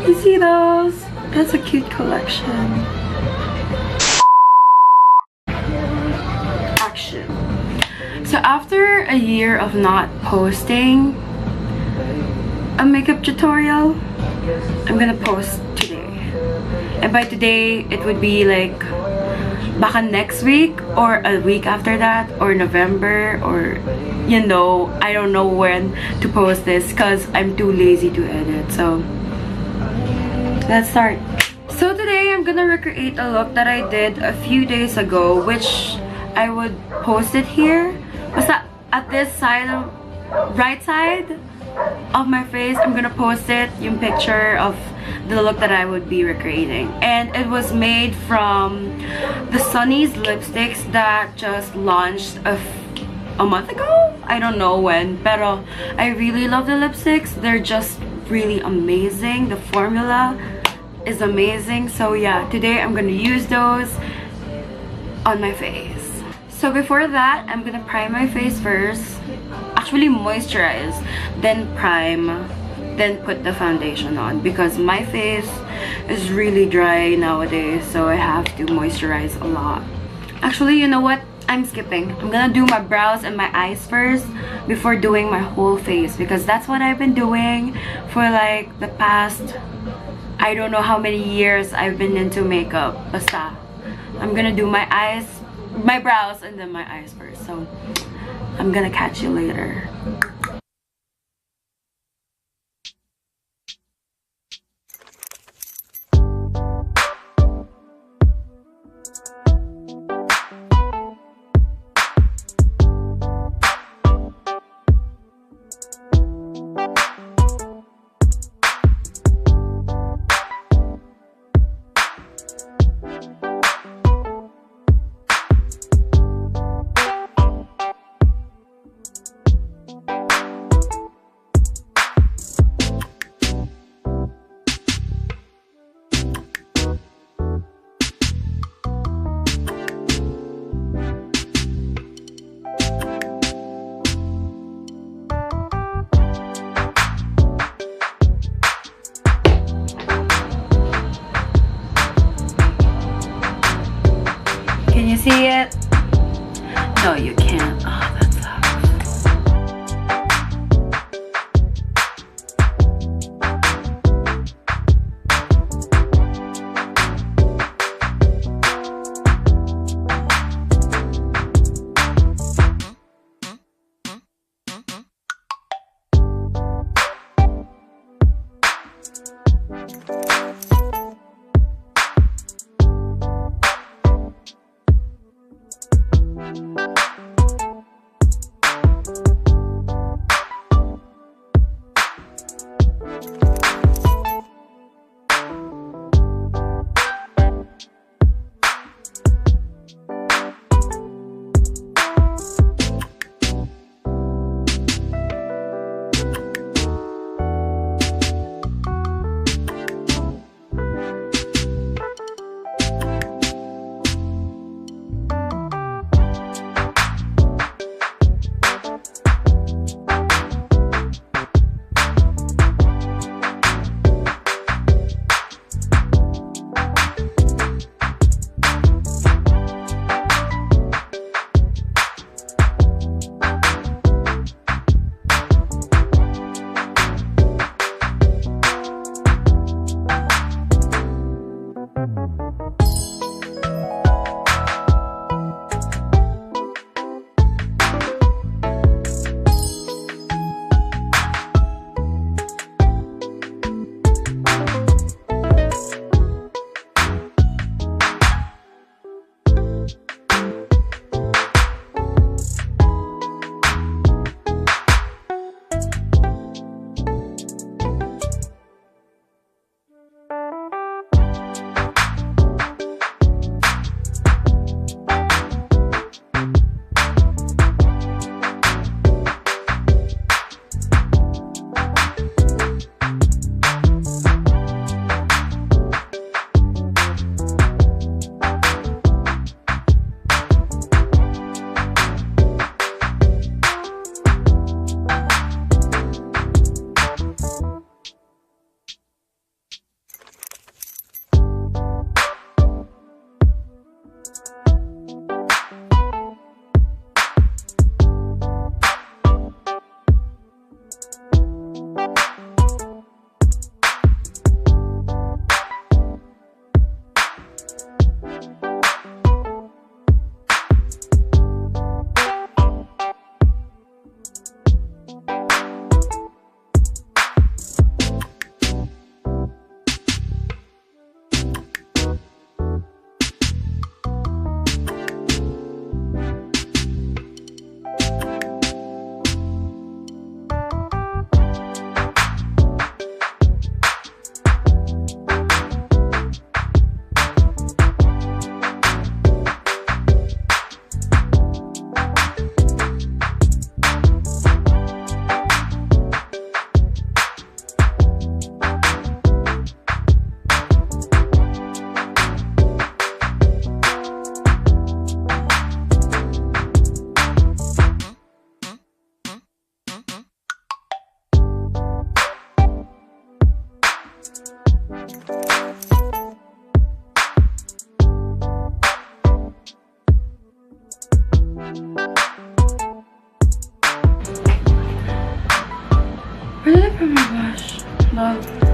You see those? That's a cute collection. Action. So after a year of not posting a makeup tutorial, I'm gonna post today. And by today, it would be like baka next week or a week after that or November, or you know, I don't know when to post this because I'm too lazy to edit. So let's start. So today I'm gonna recreate a look that I did a few days ago, which I would post it here. Basta at this side, right side of my face, I'm gonna post it, yung picture of the look that I would be recreating. And it was made from the Sunnies lipsticks that just launched a month ago? I don't know when, pero I really love the lipsticks. They're just really amazing. The formula is amazing. So yeah, today I'm gonna use those on my face. So before that, I'm gonna prime my face first. Actually moisturize, then prime, then put the foundation on, because my face is really dry nowadays, so I have to moisturize a lot. Actually, you know what? I'm skipping. I'm gonna do my brows and my eyes first before doing my whole face, because that's what I've been doing for like the past, I don't know how many years I've been into makeup. Basta, I'm gonna do my eyes, my brows, and then my eyes first. So I'm gonna catch you later. Oh my gosh. Love.